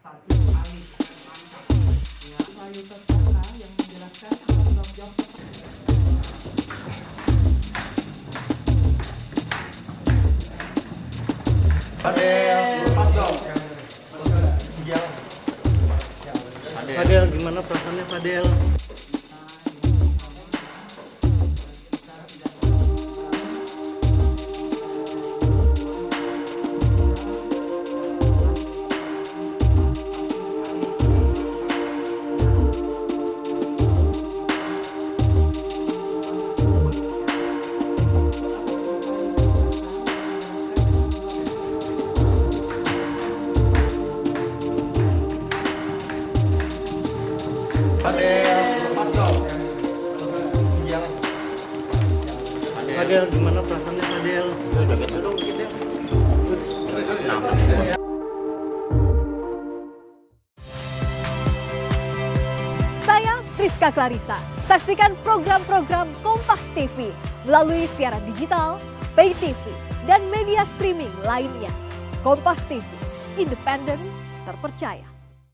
status alih tersangka. Ya, Bayu tersangka yang menjelaskan akan tanggung jawab Fadel, gimana perasaannya Fadel? Fadel, gimana perasaannya Fadel? Saya Friska Clarissa. Saksikan program-program Kompas TV melalui siaran digital, pay TV, dan media streaming lainnya. Kompas TV, independen, terpercaya.